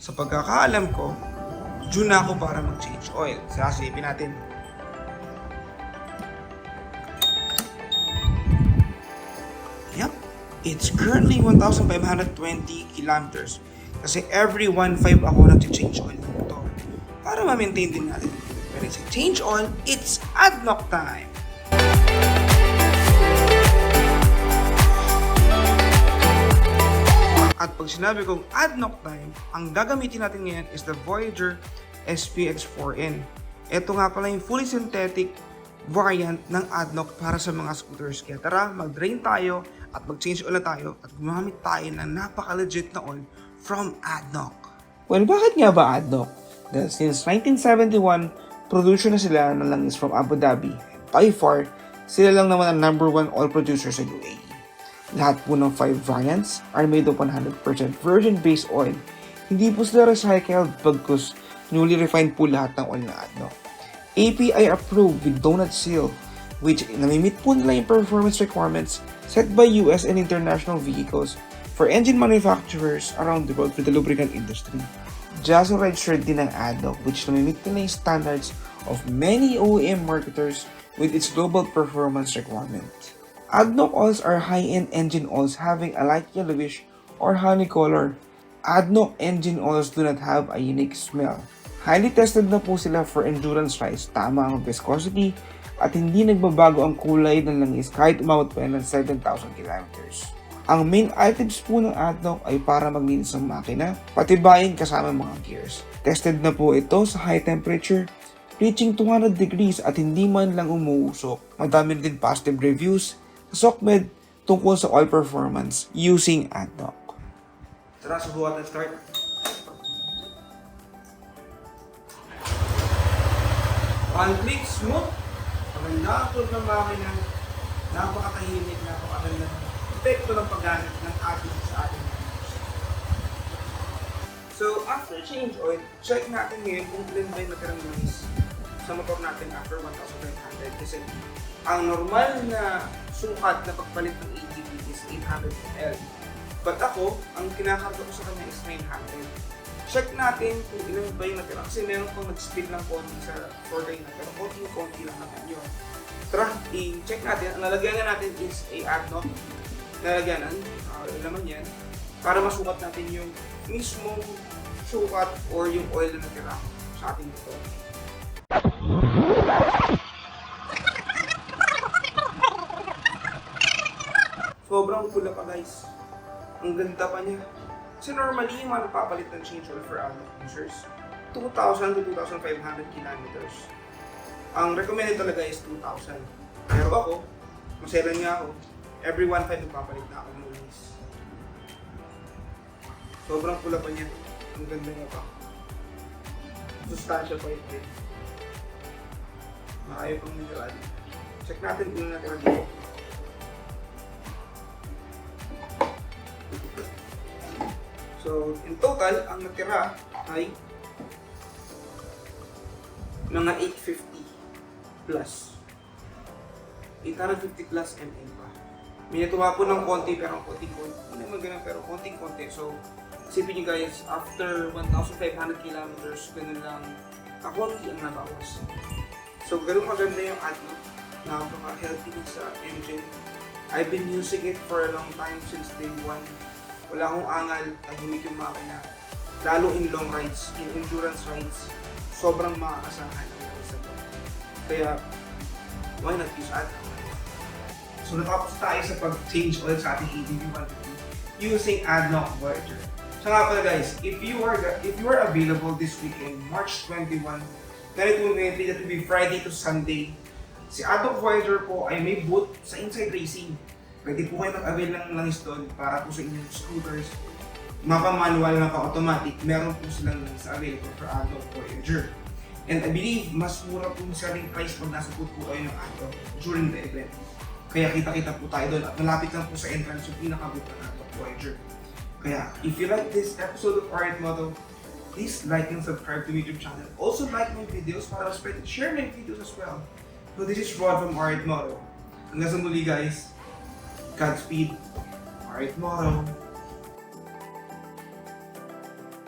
Sa pagkakaalam ko, due na ako para mag-change oil. Sasipin natin. Yep, it's currently 1,520 kilometers. Kasi every 1.5 ako nag-change oil ng motor. Para ma-maintain din natin. When I say change oil, it's ADNOC time! At pag sinabi kong ADNOC time, ang gagamitin natin ngayon is the Voyager SPX4N. Ito nga pala yung fully synthetic variant ng ADNOC para sa mga scooters. Kaya tara, mag-drain tayo at mag-change oil na tayo at gumamit tayo ng napaka-legit na oil from ADNOC. Well, bakit nga ba ADNOC? Dahil since 1971, producer na sila ng langis from Abu Dhabi. By far, sila lang naman ang #1 oil producer sa UAE. Lahat po ng 5 variants are made of 100% virgin-based oil. Hindi po sila recycled bagkus newly refined po lahat ng oil na ADNOC. API approved with donut seal, which namimit po nila yung performance requirements set by US and international vehicles for engine manufacturers around the world for the lubricant industry. Jazzle registered din ng ADNOC, which namimit nila yung standards of many OEM marketers with its global performance requirement. ADNOC oils are high-end engine oils having a light yellowish or honey color. ADNOC engine oils do not have a unique smell. Highly tested na po sila for endurance rides, tama ang viscosity, at hindi nagbabago ang kulay ng langis kahit umabot pa yan ng 7,000 kilometers. Ang main items po ng ADNOC ay para maglinis ng makina, patibayin kasama mga gears. Tested na po ito sa high temperature, reaching 200 degrees at hindi man lang umuusok. Madami din positive reviews sa SOCMED tungkol sa oil performance using ADNOC. Tara, subukan na start. One click, smooth. Maganda ang tulog ng makina. Napakatahimik, napakaganda. Epekto ng paggamit ng ating sa ating motor. So, after change oil, check natin ngayon kung ilan ba yung natirang langis sa motor natin after 1,500. Kasi ang normal na sukat na pagpalit ng ATV is 800 ml. But ako, ang kinakarga ko sa kanya is 900. Check natin kung ilan ba yung natira. Kasi meron pang nag-speed lang konti sa 4 na, pero konti lang naman yun. Tara, i-check natin. Ang nalagyan natin is a ADNOC. Nalagyanan, yun naman yan. Para masukat natin yung mismong sukat or yung oil na natira sa ating motor. Sobrang pula pa guys. Ang ganda pa niya. Kasi normally yung mga nagpapalit ng change oil for ADNOC users, 2,000 to 2,500 kilometers. Ang recommended talaga is 2,000. Pero ako, maselan nga ako, every 1.5 nagpapalit na ako ng langis. Sobrang pula pa niya. Ang ganda niya pa. Sustansya pa ito. Makayo pang mineral. Check natin kung natira dito. So, in total, ang natira ay mga 850 plus. 850 plus ml pa. May natuwa po ng konti, pero konting-konti. Hindi naman ganun, pero konting-konti. So, isipin nyo guys, after 1,500 kilometers, ganun lang kakonti ang nabawas. So, ganun maganda yung ADNOC. Napaka-healthy sa engine. I've been using it for a long time since day 1. Wala akong angal, tahimik yung makina. Lalo in long rides, in endurance rides, sobrang makakasahan ang isa to. Kaya, why not use ADNOC? So natapos tayo sa pag-change oil sa ating ATV 150 using ADNOC Voyager. So nga pala guys, if you are available this weekend, March 21, ganito ngayon, that will be Friday to Sunday. Si ADNOC Voyager po ay may booth sa Inside Racing. Pwede po kayo mag-avail ng langis doon para po sa inyong scooters. Mapa-manual, mapa-automatic, meron po silang langis available for ADNOC Voyager. And I believe, mas mura po yung selling price pag nasa booth po kayo ng ADNOC during the event. Kaya kita-kita po tayo doon at malapit lang po sa entrance yung pinaka-booth ng ADNOC Voyager. Kaya, if you like this episode of Alright Moto, please like and subscribe to my YouTube channel. Also like my videos para mas pwede share my videos as well. So this is Rod from Alright Moto. Hanggang sa muli guys. Godspeed. Alright, Moto.